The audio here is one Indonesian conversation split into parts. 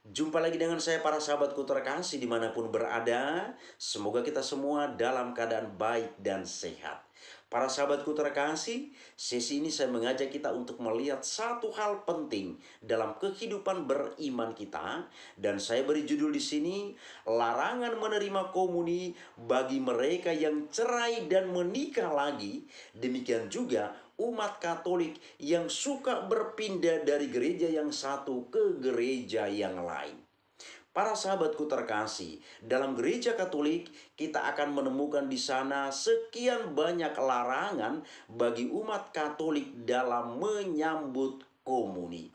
Jumpa lagi dengan saya para sahabatku terkasih dimanapun berada. Semoga kita semua dalam keadaan baik dan sehat. Para sahabatku terkasih, sesi ini saya mengajak kita untuk melihat satu hal penting dalam kehidupan beriman kita. Dan saya beri judul di sini, larangan menerima komuni bagi mereka yang cerai dan menikah lagi. Demikian juga umat Katolik yang suka berpindah dari gereja yang satu ke gereja yang lain. Para sahabatku terkasih, dalam gereja Katolik kita akan menemukan di sana sekian banyak larangan bagi umat Katolik dalam menyambut komuni.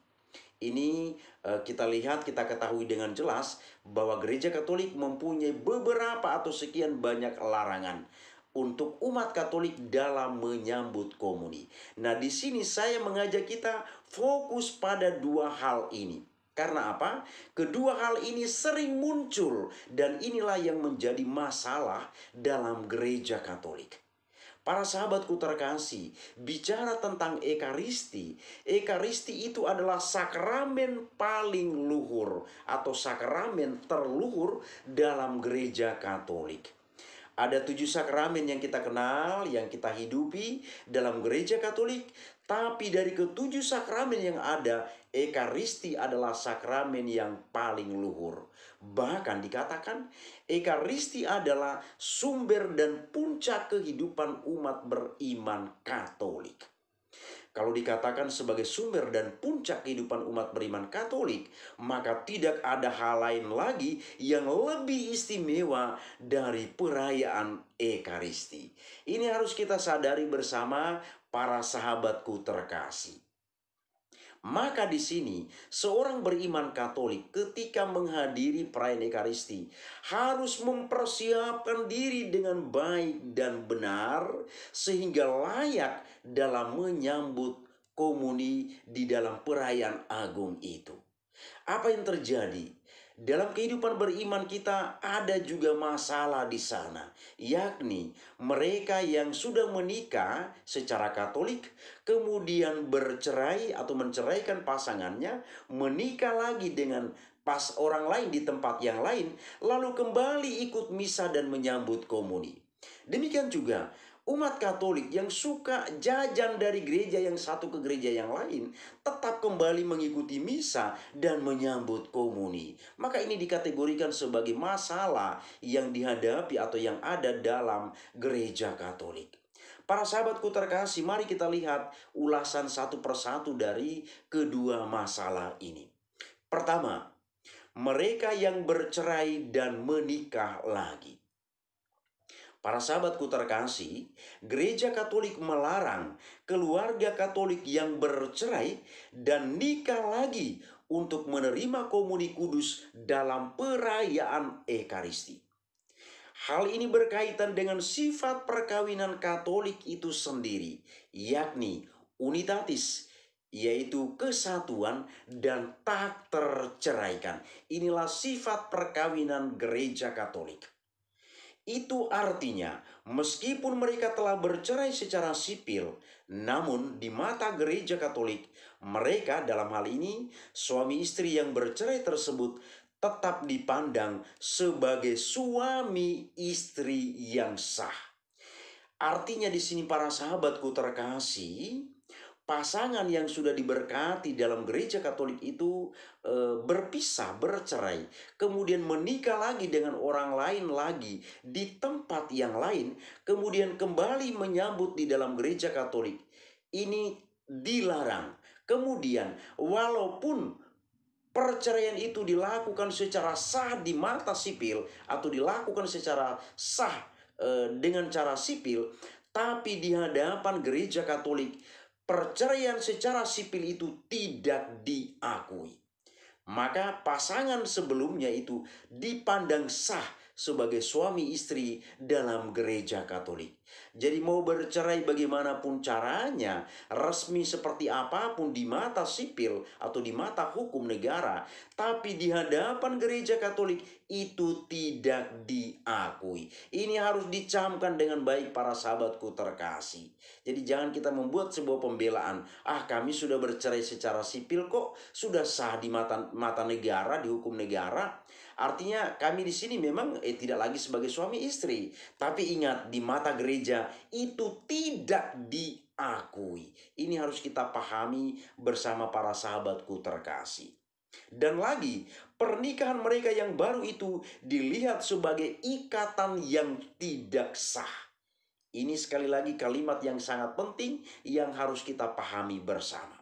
Ini kita lihat, kita ketahui dengan jelas bahwa gereja Katolik mempunyai beberapa atau sekian banyak larangan untuk umat Katolik dalam menyambut komuni. Nah, di sini saya mengajak kita fokus pada dua hal ini. Karena apa? Kedua hal ini sering muncul dan inilah yang menjadi masalah dalam gereja Katolik. Para sahabatku terkasih, bicara tentang Ekaristi, Ekaristi itu adalah sakramen paling luhur atau sakramen terluhur dalam gereja Katolik. Ada 7 sakramen yang kita kenal, yang kita hidupi dalam gereja Katolik. Tapi dari ketujuh sakramen yang ada, Ekaristi adalah sakramen yang paling luhur. Bahkan dikatakan, Ekaristi adalah sumber dan puncak kehidupan umat beriman Katolik. Kalau dikatakan sebagai sumber dan puncak kehidupan umat beriman Katolik, maka tidak ada hal lain lagi yang lebih istimewa dari perayaan Ekaristi. Ini harus kita sadari bersama para sahabatku terkasih. Maka di sini seorang beriman Katolik ketika menghadiri perayaan Ekaristi harus mempersiapkan diri dengan baik dan benar sehingga layak dalam menyambut komuni di dalam perayaan agung itu. Apa yang terjadi? Dalam kehidupan beriman kita ada juga masalah di sana, yakni mereka yang sudah menikah secara Katolik, kemudian bercerai atau menceraikan pasangannya, menikah lagi dengan orang lain di tempat yang lain, lalu kembali ikut misa dan menyambut komuni. Demikian juga umat Katolik yang suka jajan dari gereja yang satu ke gereja yang lain tetap kembali mengikuti misa dan menyambut komuni. Maka ini dikategorikan sebagai masalah yang dihadapi atau yang ada dalam gereja Katolik. Para sahabatku terkasih, mari kita lihat ulasan satu persatu dari kedua masalah ini. Pertama, mereka yang bercerai dan menikah lagi. Para sahabatku terkasih, gereja Katolik melarang keluarga Katolik yang bercerai dan nikah lagi untuk menerima komuni kudus dalam perayaan Ekaristi. Hal ini berkaitan dengan sifat perkawinan Katolik itu sendiri, yakni unitatis, yaitu kesatuan dan tak terceraikan. Inilah sifat perkawinan gereja Katolik. Itu artinya, meskipun mereka telah bercerai secara sipil, namun di mata gereja Katolik, mereka dalam hal ini, suami istri yang bercerai tersebut tetap dipandang sebagai suami istri yang sah. Artinya di sini para sahabatku terkasih, pasangan yang sudah diberkati dalam gereja Katolik itu berpisah, bercerai, kemudian menikah lagi dengan orang lain lagi di tempat yang lain, kemudian kembali menyambut di dalam gereja Katolik. Ini dilarang. Kemudian walaupun perceraian itu dilakukan secara sah di mata sipil atau dilakukan secara sah dengan cara sipil, tapi di hadapan gereja Katolik perceraian secara sipil itu tidak diakui. Maka pasangan sebelumnya itu dipandang sah sebagai suami istri dalam gereja Katolik. Jadi mau bercerai bagaimanapun caranya, resmi seperti apapun di mata sipil atau di mata hukum negara, tapi di hadapan gereja Katolik itu tidak diakui. Ini harus dicamkan dengan baik para sahabatku terkasih. Jadi jangan kita membuat sebuah pembelaan, kami sudah bercerai secara sipil kok, sudah sah di mata negara, di hukum negara. Artinya kami di sini memang tidak lagi sebagai suami istri. Tapi ingat, di mata gereja itu tidak diakui. Ini harus kita pahami bersama para sahabatku terkasih. Dan lagi, pernikahan mereka yang baru itu dilihat sebagai ikatan yang tidak sah. Ini sekali lagi kalimat yang sangat penting yang harus kita pahami bersama.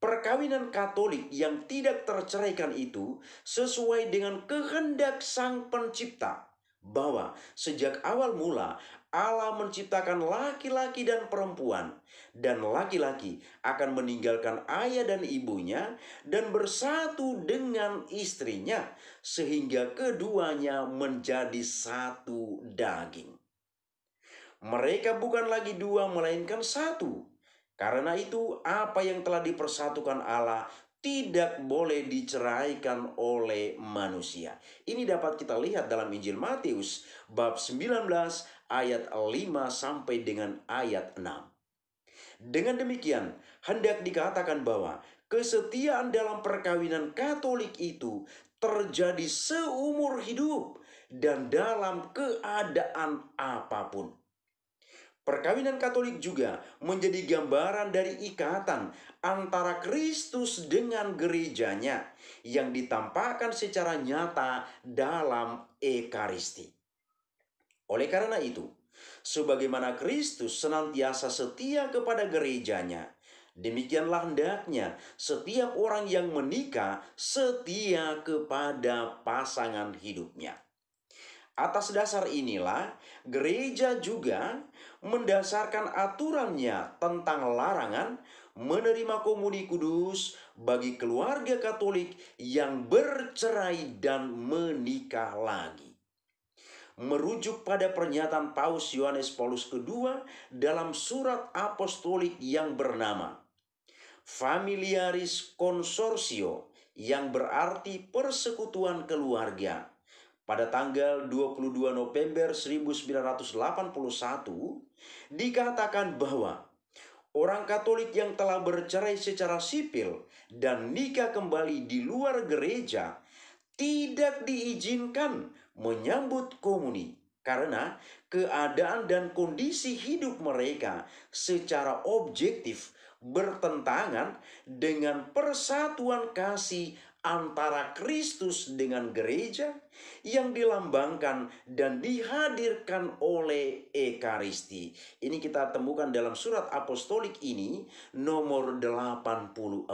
Perkawinan Katolik yang tidak terceraikan itu sesuai dengan kehendak Sang Pencipta, bahwa sejak awal mula Allah menciptakan laki-laki dan perempuan, dan laki-laki akan meninggalkan ayah dan ibunya dan bersatu dengan istrinya, sehingga keduanya menjadi satu daging. Mereka bukan lagi dua melainkan satu. Karena itu, apa yang telah dipersatukan Allah tidak boleh diceraikan oleh manusia. Ini dapat kita lihat dalam Injil Matius bab 19 ayat 5 sampai dengan ayat 6. Dengan demikian, hendak dikatakan bahwa kesetiaan dalam perkawinan Katolik itu terjadi seumur hidup dan dalam keadaan apapun. Perkawinan Katolik juga menjadi gambaran dari ikatan antara Kristus dengan gerejanya yang ditampakkan secara nyata dalam Ekaristi. Oleh karena itu, sebagaimana Kristus senantiasa setia kepada gerejanya, demikianlah hendaknya setiap orang yang menikah setia kepada pasangan hidupnya. Atas dasar inilah, gereja juga mendasarkan aturannya tentang larangan menerima komuni kudus bagi keluarga Katolik yang bercerai dan menikah lagi. Merujuk pada pernyataan Paus Yohanes Paulus II dalam surat apostolik yang bernama Familiaris Consortio, yang berarti persekutuan keluarga, pada tanggal 22 November 1981, dikatakan bahwa orang Katolik yang telah bercerai secara sipil dan nikah kembali di luar gereja tidak diizinkan menyambut komuni karena keadaan dan kondisi hidup mereka secara objektif bertentangan dengan persatuan kasih antara Kristus dengan gereja yang dilambangkan dan dihadirkan oleh Ekaristi. Ini kita temukan dalam surat apostolik ini nomor 84.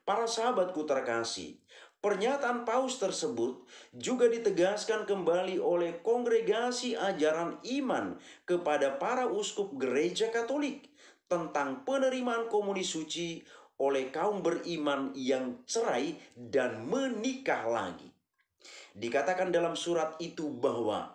Para sahabatku terkasih, pernyataan Paus tersebut juga ditegaskan kembali oleh Kongregasi Ajaran Iman kepada para uskup gereja Katolik tentang penerimaan komuni suci oleh kaum beriman yang cerai dan menikah lagi. Dikatakan dalam surat itu bahwa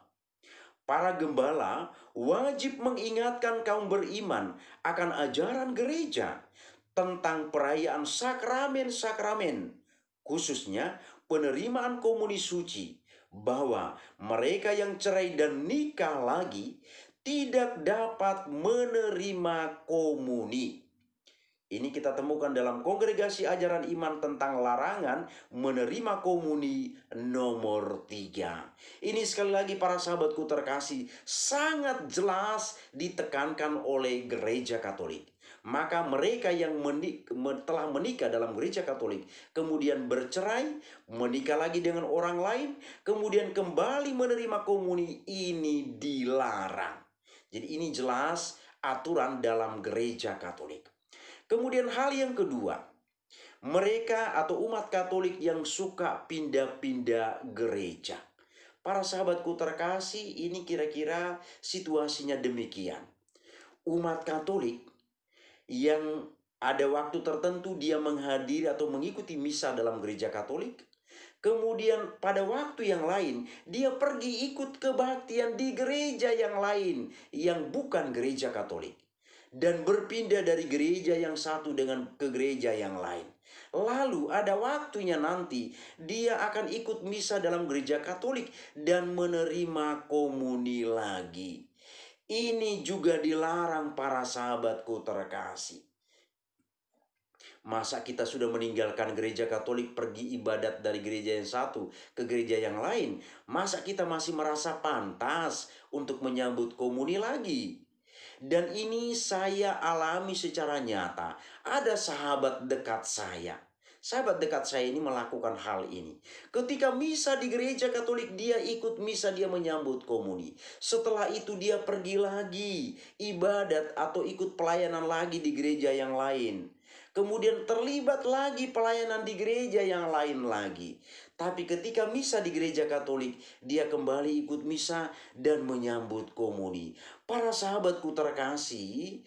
para gembala wajib mengingatkan kaum beriman akan ajaran gereja tentang perayaan sakramen-sakramen, khususnya penerimaan komuni suci, bahwa mereka yang cerai dan nikah lagi tidak dapat menerima komuni. Ini kita temukan dalam Kongregasi Ajaran Iman tentang larangan menerima komuni nomor 3. Ini sekali lagi para sahabatku terkasih sangat jelas ditekankan oleh gereja Katolik. Maka mereka yang telah menikah dalam gereja Katolik, kemudian bercerai, menikah lagi dengan orang lain, kemudian kembali menerima komuni, ini dilarang. Jadi ini jelas aturan dalam gereja Katolik. Kemudian hal yang kedua, mereka atau umat Katolik yang suka pindah-pindah gereja. Para sahabatku terkasih, ini kira-kira situasinya demikian. Umat Katolik yang ada waktu tertentu dia menghadiri atau mengikuti misa dalam gereja Katolik, Kemudian pada waktu yang lain, dia pergi ikut kebaktian di gereja yang lain yang bukan gereja Katolik. Dan berpindah dari gereja yang satu dengan ke gereja yang lain. Lalu ada waktunya nanti dia akan ikut misa dalam gereja Katolik dan menerima komuni lagi. Ini juga dilarang para sahabatku terkasih. Masa kita sudah meninggalkan gereja Katolik pergi ibadat dari gereja yang satu ke gereja yang lain? Masa kita masih merasa pantas untuk menyambut komuni lagi? Dan ini saya alami secara nyata. Ada sahabat dekat saya. Sahabat dekat saya ini melakukan hal ini. Ketika misa di gereja Katolik, dia ikut misa, dia menyambut komuni. Setelah itu dia pergi lagi ibadat atau ikut pelayanan lagi di gereja yang lain. Kemudian terlibat lagi pelayanan di gereja yang lain lagi. Tapi ketika misa di gereja Katolik, dia kembali ikut misa dan menyambut komuni. Para sahabatku terkasih,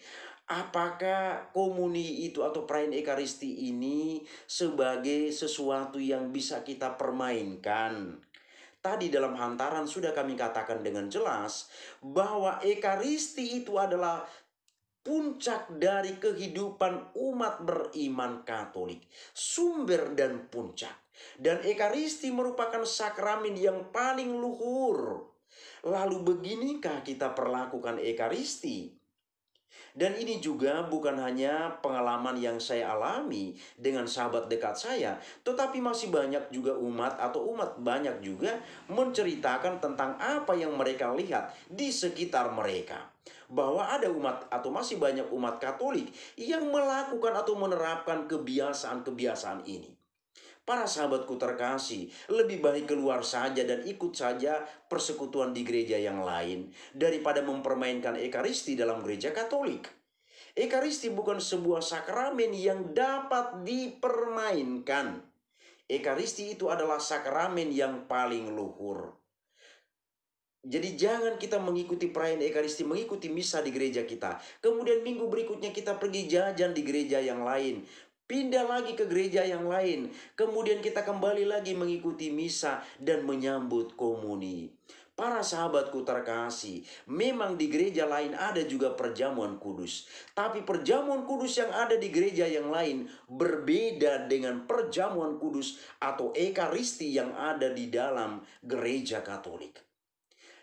apakah komuni itu atau perayaan Ekaristi ini sebagai sesuatu yang bisa kita permainkan? Tadi dalam hantaran sudah kami katakan dengan jelas bahwa Ekaristi itu adalah puncak dari kehidupan umat beriman Katolik, sumber dan puncak. Dan Ekaristi merupakan sakramen yang paling luhur. Lalu beginikah kita perlakukan Ekaristi? Dan ini juga bukan hanya pengalaman yang saya alami dengan sahabat dekat saya, tetapi masih banyak juga umat banyak juga menceritakan tentang apa yang mereka lihat di sekitar mereka. Bahwa ada umat atau masih banyak umat Katolik yang melakukan atau menerapkan kebiasaan-kebiasaan ini. Para sahabatku terkasih, lebih baik keluar saja dan ikut saja persekutuan di gereja yang lain daripada mempermainkan Ekaristi dalam gereja Katolik. Ekaristi bukan sebuah sakramen yang dapat dipermainkan. Ekaristi itu adalah sakramen yang paling luhur. Jadi jangan kita mengikuti perayaan Ekaristi, mengikuti misa di gereja kita. Kemudian minggu berikutnya kita pergi jajan di gereja yang lain. Pindah lagi ke gereja yang lain. Kemudian kita kembali lagi mengikuti misa dan menyambut komuni. Para sahabatku terkasih, memang di gereja lain ada juga perjamuan kudus. Tapi perjamuan kudus yang ada di gereja yang lain berbeda dengan perjamuan kudus atau Ekaristi yang ada di dalam gereja Katolik.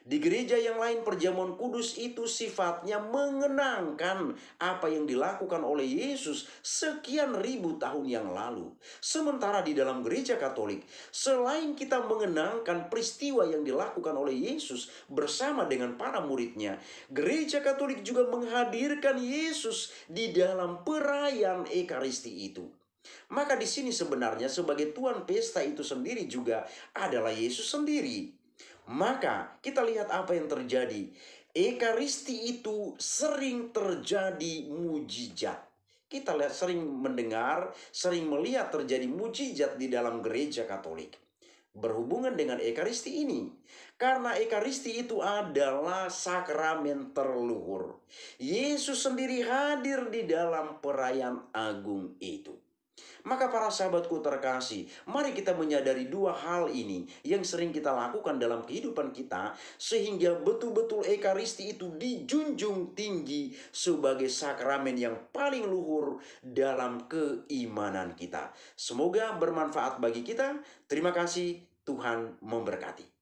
Di gereja yang lain perjamuan kudus itu sifatnya mengenangkan apa yang dilakukan oleh Yesus sekian ribu tahun yang lalu. Sementara di dalam gereja Katolik, selain kita mengenangkan peristiwa yang dilakukan oleh Yesus bersama dengan para muridnya, gereja Katolik juga menghadirkan Yesus di dalam perayaan Ekaristi itu. Maka di sini sebenarnya sebagai tuan pesta itu sendiri juga adalah Yesus sendiri. Maka kita lihat apa yang terjadi. Ekaristi itu sering terjadi mujizat. Kita lihat sering mendengar, sering melihat terjadi mujizat di dalam gereja Katolik. Berhubungan dengan Ekaristi ini. Karena Ekaristi itu adalah sakramen terluhur. Yesus sendiri hadir di dalam perayaan agung itu. Maka para sahabatku terkasih, mari kita menyadari dua hal ini yang sering kita lakukan dalam kehidupan kita, sehingga betul-betul Ekaristi itu dijunjung tinggi sebagai sakramen yang paling luhur dalam keimanan kita. Semoga bermanfaat bagi kita. Terima kasih, Tuhan memberkati.